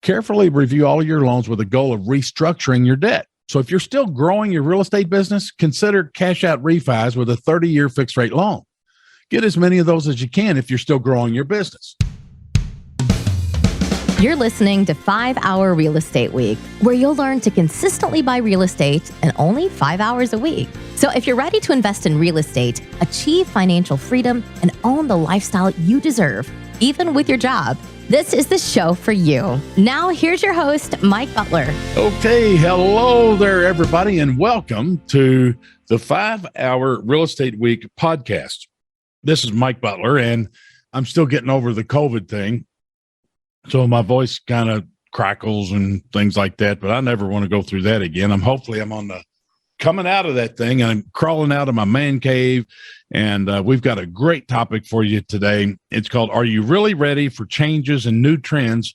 Carefully review all of your loans with a goal of restructuring your debt. So if you're still growing your real estate business, consider cash out refis with a 30-year fixed rate loan. Get as many of those as you can if you're still growing your business. You're listening to 5 Hour Real Estate Week, where you'll learn to consistently buy real estate in only 5 hours a week. So if you're ready to invest in real estate, achieve financial freedom, and own the lifestyle you deserve, even with your job, this is the show for you. Now, here's your host, Mike Butler. Okay, hello there, everybody, and welcome to the 5 Hour Real Estate Week podcast. This is Mike Butler, and I'm still getting over the COVID thing. So my voice kind of crackles and things like that, but I never want to go through that again. I'm on the coming out of that thing, and I'm crawling out of my man cave. And we've got a great topic for you today. It's called, Are You Really Ready for Changes and New Trends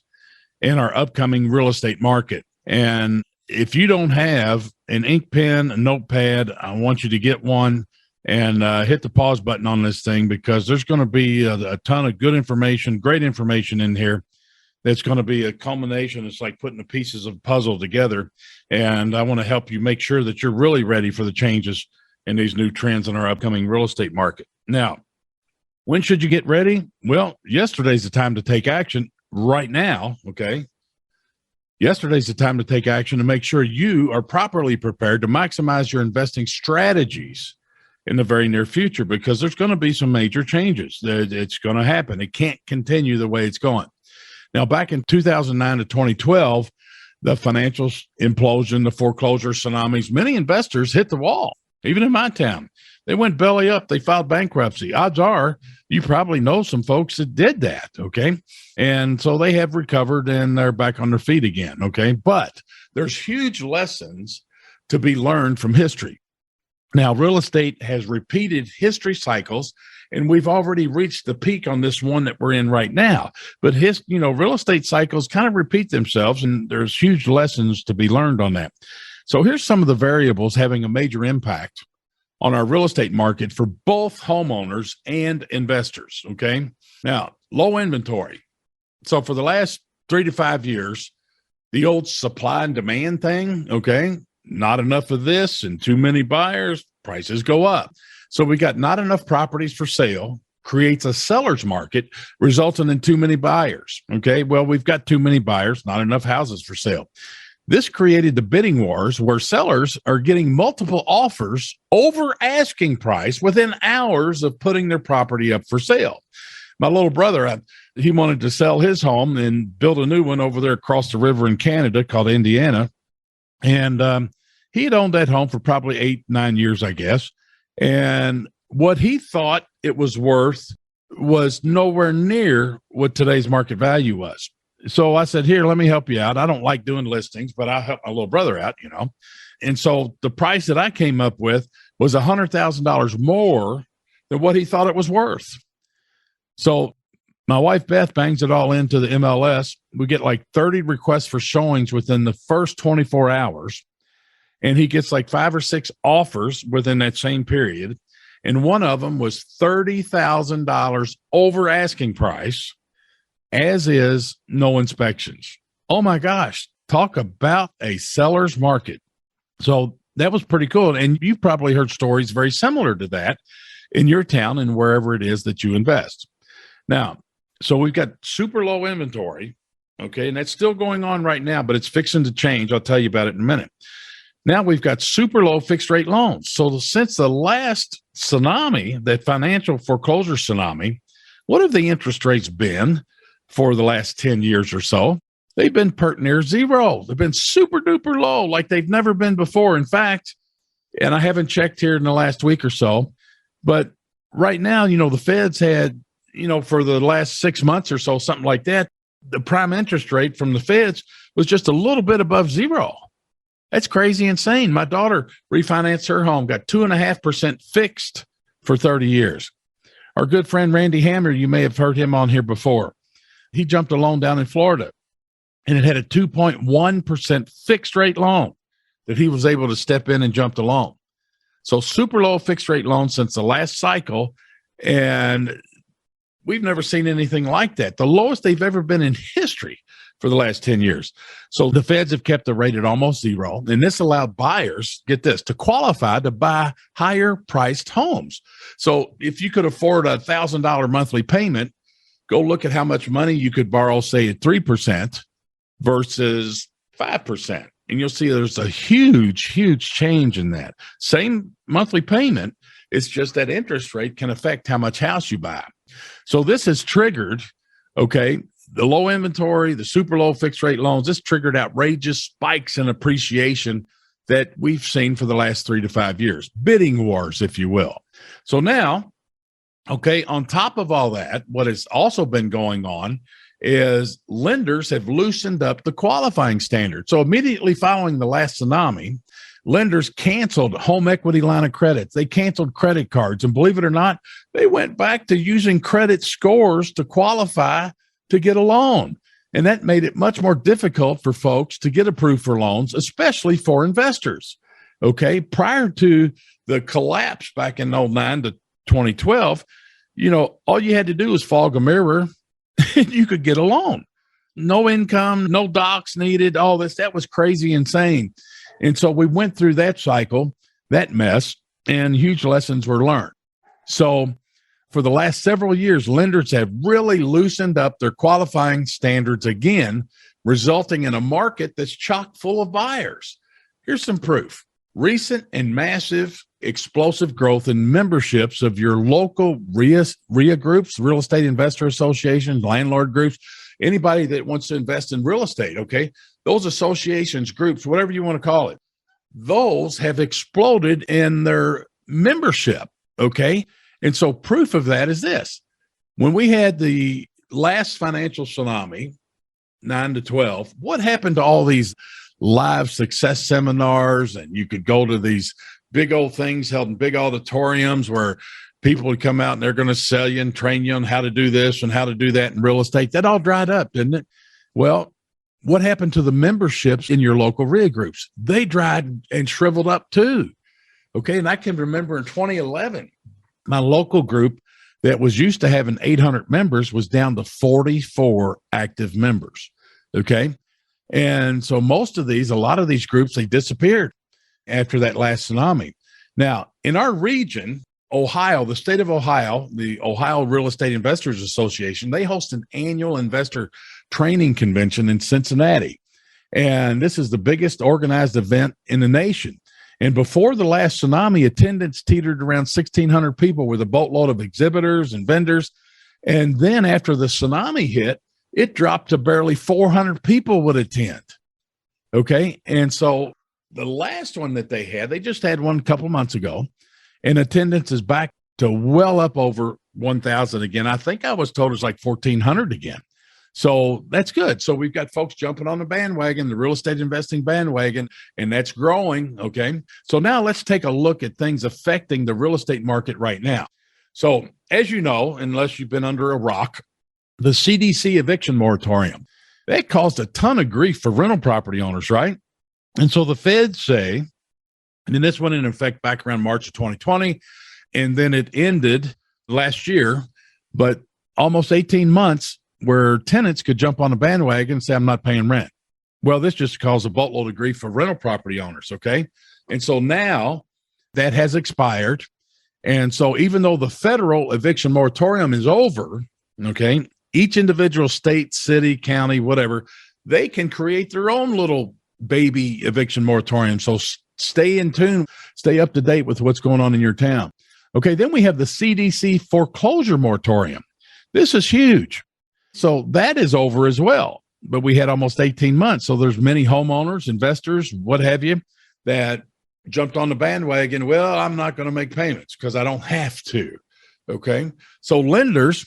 in Our Upcoming Real Estate Market? And if you don't have an ink pen, a notepad, I want you to get one and hit the pause button on this thing, because there's going to be a ton of good information, great information in here. That's going to be a culmination. It's like putting the pieces of a puzzle together. And I want to help you make sure that you're really ready for the changes and these new trends in our upcoming real estate market. Now, when should you get ready? Well, yesterday's the time to take action. Right now, okay? Yesterday's the time to take action to make sure you are properly prepared to maximize your investing strategies in the very near future, because there's going to be some major changes. It's going to happen. It can't continue the way it's going. Now, back in 2009 to 2012, the financial implosion, the foreclosure tsunamis, many investors hit the wall, even in my town. They went belly up. They filed bankruptcy. Odds are you probably know some folks that did that, okay? And so they have recovered and they're back on their feet again, okay? But there's huge lessons to be learned from history. Now, real estate has repeated history cycles, and we've already reached the peak on this one that we're in right now. But real estate cycles kind of repeat themselves, and there's huge lessons to be learned on that. So here's some of the variables having a major impact on our real estate market for both homeowners and investors, okay? Now, low inventory. So for the last 3 to 5 years, the old supply and demand thing, okay? Not enough of this and too many buyers, prices go up. So we got not enough properties for sale, creates a seller's market, resulting in too many buyers. Okay, well, we've got too many buyers, not enough houses for sale. This created the bidding wars where sellers are getting multiple offers over asking price within hours of putting their property up for sale. My little brother, he wanted to sell his home and build a new one over there across the river in Canada called Indiana. And he had owned that home for probably 8-9 years, I guess. And what he thought it was worth was nowhere near what today's market value was. So I said, here, let me help you out. I don't like doing listings, but I'll help my little brother out, And so the price that I came up with was $100,000 more than what he thought it was worth. So my wife, Beth, bangs it all into the MLS. We get like 30 requests for showings within the first 24 hours. And he gets like 5 or 6 offers within that same period. And one of them was $30,000 over asking price, as is no inspections. Oh my gosh, talk about a seller's market. So that was pretty cool. And you've probably heard stories very similar to that in your town and wherever it is that you invest. Now, so we've got super low inventory, okay, and that's still going on right now, but it's fixing to change. I'll tell you about it in a minute. Now we've got super low fixed rate loans. So since the last tsunami, that financial foreclosure tsunami, what have the interest rates been for the last 10 years or so? They've been pert near zero. They've been super duper low, like they've never been before. In fact, and I haven't checked here in the last week or so, but right now, the Fed's had, for the last 6 months or so, something like that, the prime interest rate from the Feds was just a little bit above zero. That's crazy insane. My daughter refinanced her home, got 2.5% fixed for 30 years. Our good friend Randy Hammer, you may have heard him on here before. He jumped a loan down in Florida, and it had a 2.1% fixed rate loan that he was able to step in and jump the loan. So super low fixed rate loan since the last cycle. And we've never seen anything like that. The lowest they've ever been in history for the last 10 years. So the feds have kept the rate at almost zero. And this allowed buyers, get this, to qualify to buy higher priced homes. So if you could afford $1,000 monthly payment, go look at how much money you could borrow, say at 3% versus 5%. And you'll see there's a huge, huge change in that. Same monthly payment. It's just that interest rate can affect how much house you buy. So this has triggered, okay, the low inventory, the super low fixed rate loans. This triggered outrageous spikes in appreciation that we've seen for the last 3 to 5 years, bidding wars, if you will. So now, okay, on top of all that, what has also been going on is lenders have loosened up the qualifying standards. So immediately following the last tsunami, lenders canceled home equity line of credits. They canceled credit cards. And believe it or not, they went back to using credit scores to qualify to get a loan. And that made it much more difficult for folks to get approved for loans, especially for investors. Okay. Prior to the collapse back in 2009 to 2012, all you had to do was fog a mirror and you could get a loan. No income, no docs needed, all this. That was crazy insane. And so we went through that cycle, that mess, and huge lessons were learned. So for the last several years, lenders have really loosened up their qualifying standards again, resulting in a market that's chock full of buyers. Here's some proof. Recent and massive explosive growth in memberships of your local RIA groups, real estate investor associations, landlord groups, anybody that wants to invest in real estate, okay? Those associations, groups, whatever you want to call it, those have exploded in their membership, okay? And so proof of that is this. When we had the last financial tsunami, 9 to 12, what happened to all these live success seminars? And you could go to these big old things held in big auditoriums where people would come out and they're going to sell you and train you on how to do this and how to do that in real estate. That all dried up, didn't it? Well, what happened to the memberships in your local RIA groups? They dried and shriveled up too. Okay. And I can remember in 2011, my local group that was used to having 800 members was down to 44 active members. Okay. And so a lot of these groups, they disappeared after that last tsunami. Now, in our region, Ohio, the state of Ohio, the Ohio Real Estate Investors Association, they host an annual investor training convention in Cincinnati. And this is the biggest organized event in the nation. And before the last tsunami, attendance teetered around 1,600 people with a boatload of exhibitors and vendors. And then after the tsunami hit, it dropped to barely 400 people would attend. Okay. And so the last one that they just had one a couple months ago, and attendance is back to well up over 1,000 again. I think I was told it's like 1,400 again. So that's good. So we've got folks jumping on the bandwagon, the real estate investing bandwagon, and that's growing. Okay. So now let's take a look at things affecting the real estate market right now. So as you know, unless you've been under a rock, the CDC eviction moratorium, that caused a ton of grief for rental property owners, right? And so the feds say, and then this went into effect back around March of 2020, and then it ended last year, but almost 18 months where tenants could jump on a bandwagon and say, I'm not paying rent. Well, this just caused a boatload of grief for rental property owners, okay? And so now that has expired. And so even though the federal eviction moratorium is over, okay, each individual state, city, county, whatever, they can create their own little baby eviction moratorium. So stay in tune, stay up to date with what's going on in your town. Okay, then we have the CDC foreclosure moratorium. This is huge. So that is over as well, but we had almost 18 months. So there's many homeowners, investors, what have you, that jumped on the bandwagon. Well, I'm not going to make payments because I don't have to. Okay, so lenders,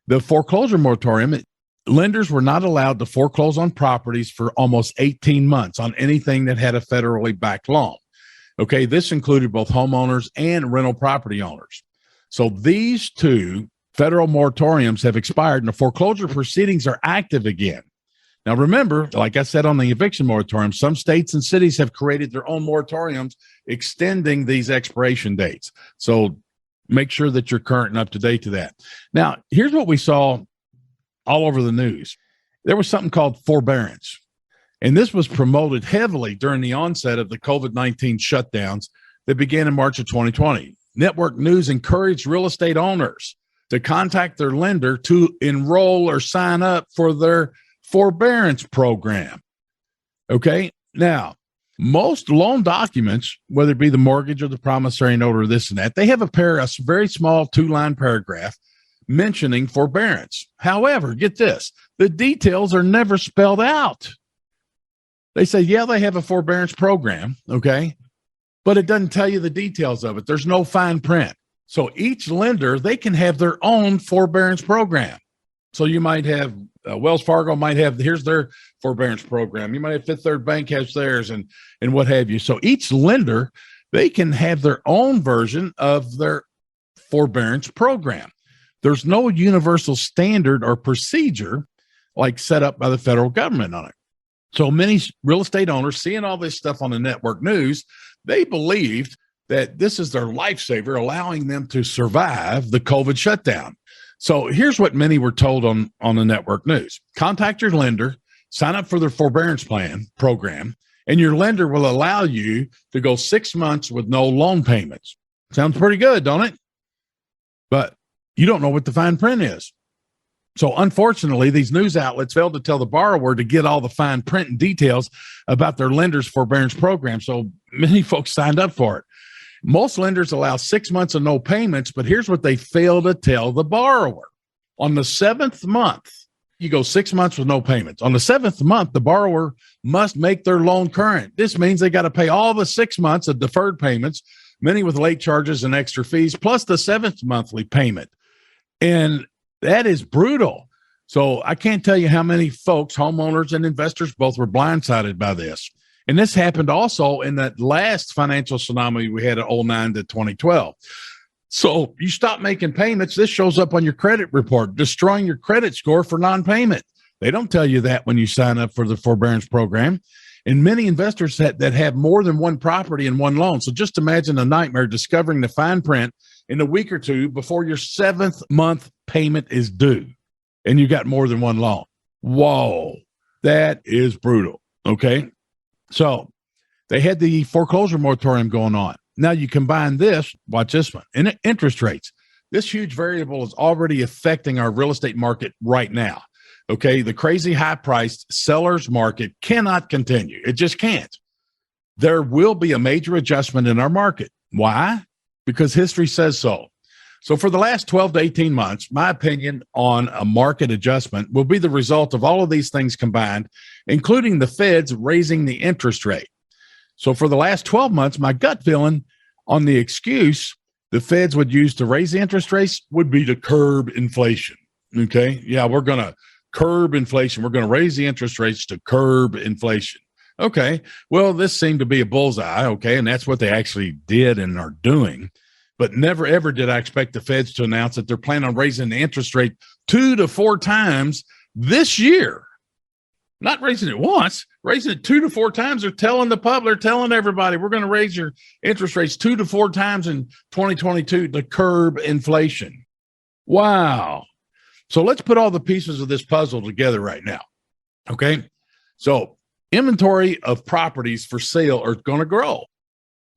the foreclosure moratorium, lenders were not allowed to foreclose on properties for almost 18 months on anything that had a federally backed loan. Okay, this included both homeowners and rental property owners. So these two federal moratoriums have expired and the foreclosure proceedings are active again. Now, remember, like I said on the eviction moratorium, some states and cities have created their own moratoriums extending these expiration dates. So make sure that you're current and up to date to that. Now, here's what we saw all over the news. there was something called forbearance. And this was promoted heavily during the onset of the COVID-19 shutdowns that began in March of 2020. Network News encouraged real estate owners to contact their lender to enroll or sign up for their forbearance program. Okay. Now, most loan documents, whether it be the mortgage or the promissory note or this and that, they have a very small 2-line paragraph mentioning forbearance. However, get this, the details are never spelled out. They say, yeah, they have a forbearance program, okay, but it doesn't tell you the details of it. There's no fine print. So each lender, they can have their own forbearance program. So you might have Wells Fargo might have, here's their forbearance program. You might have Fifth Third Bank has theirs and what have you. So each lender, they can have their own version of their forbearance program. There's no universal standard or procedure like set up by the federal government on it. So many real estate owners, seeing all this stuff on the network news, they believed that this is their lifesaver, allowing them to survive the COVID shutdown. So here's what many were told on the network news. Contact your lender, sign up for their forbearance plan program, and your lender will allow you to go 6 months with no loan payments. Sounds pretty good, don't it? But you don't know what the fine print is. So unfortunately, these news outlets failed to tell the borrower to get all the fine print and details about their lender's forbearance program. So many folks signed up for it. Most lenders allow 6 months of no payments, but here's what they fail to tell the borrower. On the 7th month, you go 6 months with no payments. On the 7th month, the borrower must make their loan current. This means they got to pay all the 6 months of deferred payments, many with late charges and extra fees, plus the 7th monthly payment. And that is brutal. So I can't tell you how many folks, homeowners and investors, both were blindsided by this. And this happened also in that last financial tsunami we had in 2009 to 2012. So you stop making payments. This shows up on your credit report, destroying your credit score for non-payment. They don't tell you that when you sign up for the forbearance program. And many investors that have more than one property in one loan. So just imagine a nightmare discovering the fine print in a week or two before your 7th month payment is due and you got more than one loan. Whoa, that is brutal. Okay. So they had the foreclosure moratorium going on. Now you combine this, watch this one, and interest rates. This huge variable is already affecting our real estate market right now. Okay. The crazy high priced sellers market cannot continue. It just can't. There will be a major adjustment in our market. Why? Because history says so. So for the last 12 to 18 months, my opinion on a market adjustment will be the result of all of these things combined, including the Feds raising the interest rate. So for the last 12 months, my gut feeling on the excuse the Feds would use to raise the interest rates would be to curb inflation. Okay. Yeah, we're going to curb inflation. We're going to raise the interest rates to curb inflation. Okay. Well, this seemed to be a bullseye. Okay. And that's what they actually did and are doing. But never, ever did I expect the Feds to announce that they're planning on raising the interest rate 2 to 4 times this year. Not raising it once, raising it 2 to 4 times. They're telling the public, they're telling everybody, we're going to raise your interest rates 2 to 4 times in 2022 to curb inflation. Wow. So let's put all the pieces of this puzzle together right now. Okay. So inventory of properties for sale are going to grow.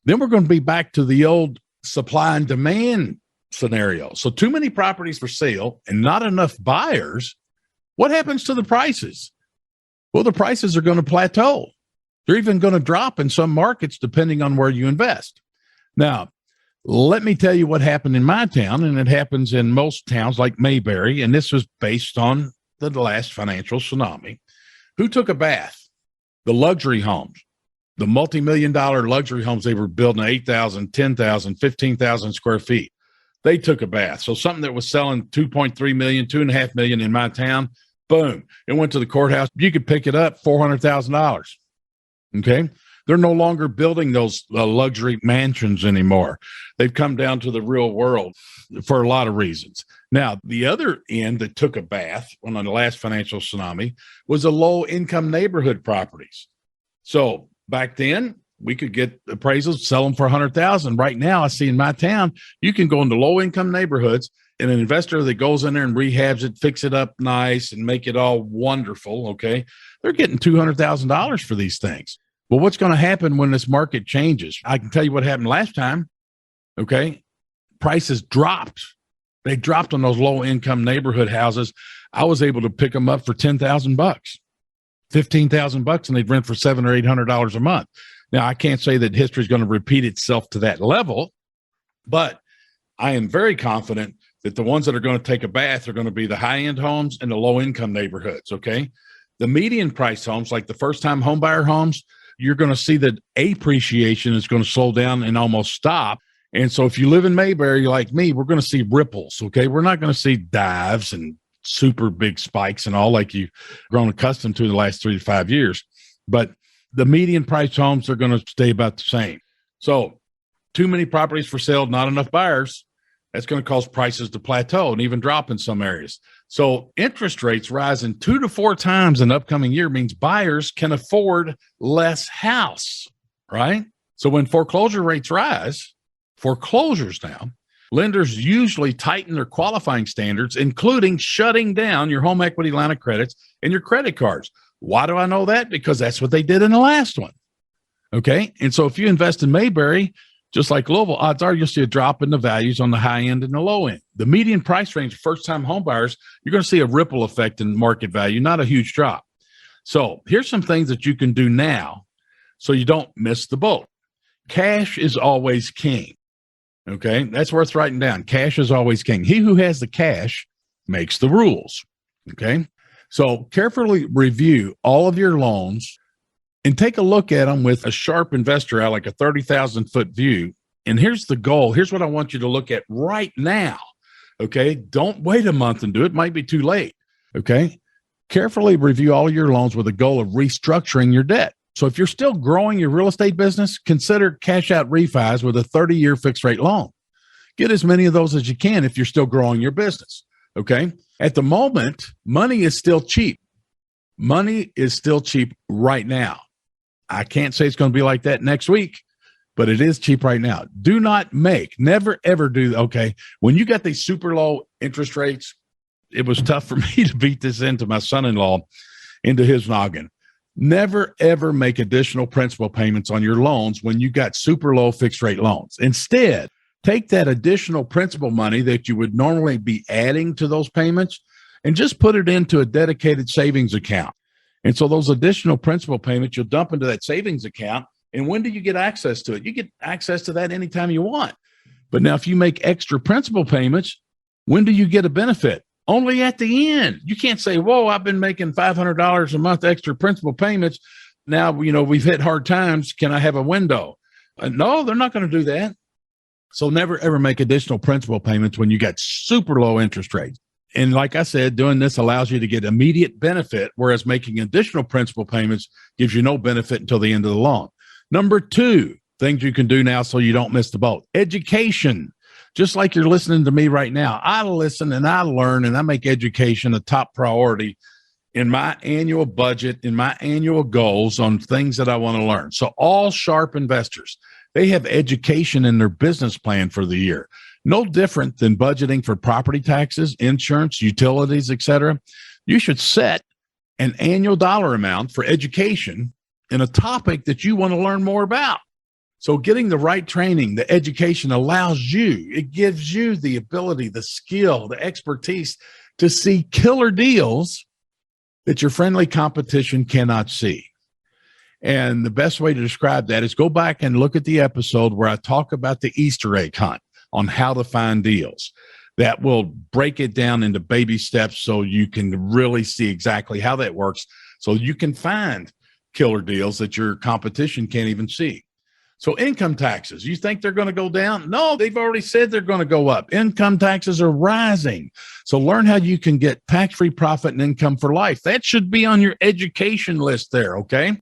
Then we're going to be back to the old supply and demand scenario. So too many properties for sale and not enough buyers. What happens to the prices? Well, the prices are going to plateau. They're even going to drop in some markets depending on where you invest. Now, let me tell you what happened in my town, and it happens in most towns like Mayberry, and this was based on the last financial tsunami. Who took a bath? The luxury homes. The multi-million-dollar luxury homes they were building, 8,000, 10,000, 15,000 square feet. They took a bath. So something that was selling 2.3 million, 2.5 million in my town, boom, it went to the courthouse. You could pick it up, $400,000. Okay. They're no longer building those luxury mansions anymore. They've come down to the real world for a lot of reasons. Now, the other end that took a bath on the last financial tsunami was the low-income neighborhood properties. So back then, we could get appraisals, sell them for $100,000. Right now, I see in my town, you can go into low-income neighborhoods And an investor that goes in there and rehabs it, fix it up nice and make it all wonderful, okay, they're getting $200,000 for these things. Well, what's going to happen when this market changes? I can tell you what happened last time, okay? Prices dropped. They dropped on those low-income neighborhood houses. I was able to pick them up for $10,000, $15,000, and they'd rent for $700 or $800 a month. Now, I can't say that history is going to repeat itself to that level, but I am very confident that the ones that are going to take a bath are going to be the high-end homes and the low-income neighborhoods, okay? The median price homes, like the first-time homebuyer homes, you're going to see that appreciation is going to slow down and almost stop. And so if you live in Mayberry like me, we're going to see ripples, okay? We're not going to see dives and super big spikes and all like you've grown accustomed to the last 3 to 5 years. But the median price homes are going to stay about the same. So too many properties for sale, not enough buyers. That's going to cause prices to plateau and even drop in some areas. So interest rates rising 2 to 4 times in the upcoming year means buyers can afford less house, right? So when foreclosure rates rise, foreclosures now, lenders usually tighten their qualifying standards, including shutting down your home equity line of credits and your credit cards. Why do I know that? Because that's what they did in the last one. Okay. And so if you invest in Mayberry, just like Louisville, odds are you'll see a drop in the values on the high end and the low end. The median price range for first-time home buyers, you're going to see a ripple effect in market value, not a huge drop. So here's some things that you can do now so you don't miss the boat. Cash is always king. Okay, that's worth writing down. Cash is always king. He who has the cash makes the rules. Okay, so carefully review all of your loans and take a look at them with a sharp investor eye, like a 30,000-foot view. And here's the goal. Here's what I want you to look at right now. Okay, don't wait a month and do it. It might be too late. Okay, carefully review all of your loans with a goal of restructuring your debt. So if you're still growing your real estate business, consider cash out refis with a 30-year fixed rate loan. Get as many of those as you can if you're still growing your business. Okay. At the moment, money is still cheap. Money is still cheap right now. I can't say it's going to be like that next week, but it is cheap right now. Do not never, ever do. Okay. When you got these super low interest rates, it was tough for me to beat this into my son-in-law, into his noggin. Never, ever make additional principal payments on your loans when you got super low fixed rate loans. Instead, take that additional principal money that you would normally be adding to those payments and just put it into a dedicated savings account. And so those additional principal payments, you'll dump into that savings account. And when do you get access to it? You get access to that anytime you want. But now if you make extra principal payments, when do you get a benefit? Only at the end. You can't say, whoa, I've been making $500 a month extra principal payments. Now, we've hit hard times. Can I have a window? No, they're not going to do that. So never, ever make additional principal payments when you got super low interest rates. And like I said, doing this allows you to get immediate benefit, whereas making additional principal payments gives you no benefit until the end of the loan. Number 2, things you can do now so you don't miss the boat. Education. Just like you're listening to me right now, I listen and I learn and I make education a top priority in my annual budget, in my annual goals on things that I want to learn. So all sharp investors, they have education in their business plan for the year. No different than budgeting for property taxes, insurance, utilities, etc. You should set an annual dollar amount for education in a topic that you want to learn more about. So getting the right training, the education it gives you the ability, the skill, the expertise to see killer deals that your friendly competition cannot see. And the best way to describe that is go back and look at the episode where I talk about the Easter egg hunt on how to find deals. That will break it down into baby steps so you can really see exactly how that works, so you can find killer deals that your competition can't even see. So income taxes, you think they're going to go down? No, they've already said they're going to go up. Income taxes are rising. So learn how you can get tax-free profit and income for life. That should be on your education list there, okay?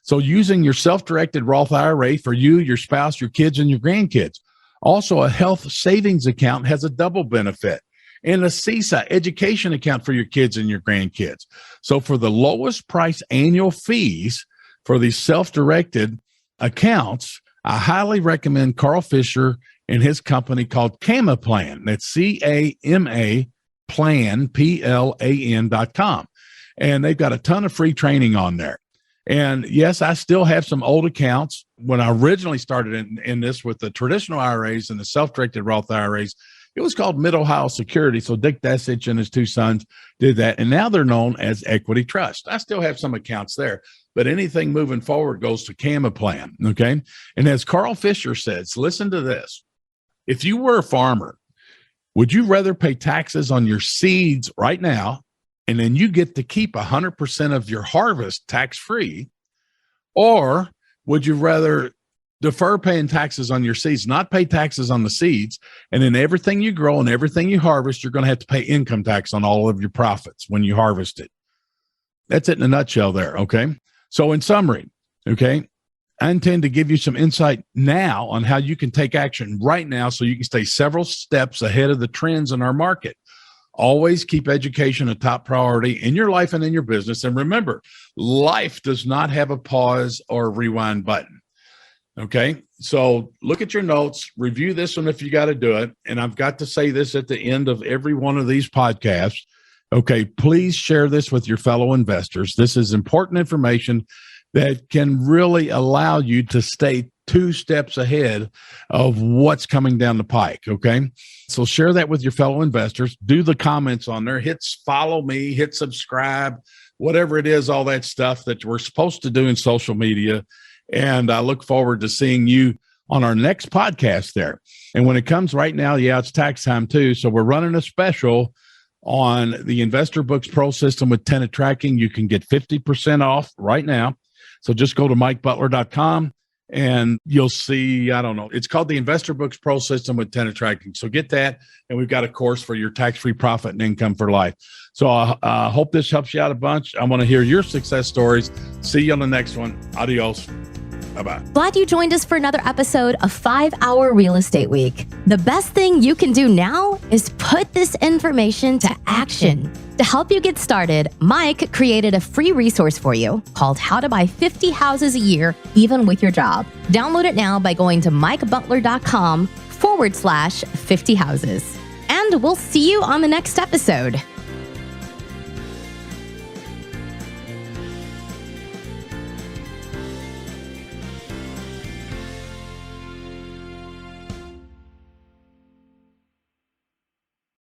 So using your self-directed Roth IRA for you, your spouse, your kids, and your grandkids. Also, a health savings account has a double benefit. And a CESA education account for your kids and your grandkids. So for the lowest price annual fees for these self-directed accounts, I highly recommend Carl Fisher in his company called Cama Plan. That's CAMA Plan, PLAN.com. And they've got a ton of free training on there. And yes, I still have some old accounts. When I originally started in this with the traditional IRAs and the self-directed Roth IRAs, it was called Mid-Ohio Security. So Dick Desich and his two sons did that. And now they're known as Equity Trust. I still have some accounts there, but anything moving forward goes to Cama Plan. Okay. And as Carl Fisher says, listen to this. If you were a farmer, would you rather pay taxes on your seeds right now, and then you get to keep 100% of your harvest tax-free? Or would you rather defer paying taxes on your seeds, not pay taxes on the seeds, and then everything you grow and everything you harvest, you're going to have to pay income tax on all of your profits when you harvest it? That's it in a nutshell there, okay? So in summary, okay, I intend to give you some insight now on how you can take action right now so you can stay several steps ahead of the trends in our market. Always keep education a top priority in your life and in your business. And remember, life does not have a pause or rewind button. Okay, so look at your notes, review this one if you got to do it. And I've got to say this at the end of every one of these podcasts. Okay, please share this with your fellow investors. This is important information that can really allow you to stay 2 steps ahead of what's coming down the pike. Okay, so share that with your fellow investors. Do the comments on there, hit follow me, hit subscribe, whatever it is, all that stuff that we're supposed to do in social media. And I look forward to seeing you on our next podcast there. And when it comes right now, yeah, it's tax time too. So we're running a special on the Investor Books Pro system with tenant tracking. You can get 50% off right now. So just go to MikeButler.com and you'll see, I don't know, it's called the Investor Books Pro system with tenant tracking. So get that. And we've got a course for your tax-free profit and income for life. So I hope this helps you out a bunch. I want to hear your success stories. See you on the next one. Adios. Bye-bye. Glad you joined us for another episode of 5-Hour Real Estate Week. The best thing you can do now is put this information to action. To help you get started, Mike created a free resource for you called How to Buy 50 Houses a Year, Even with Your Job. Download it now by going to MikeButler.com/50 houses. And we'll see you on the next episode.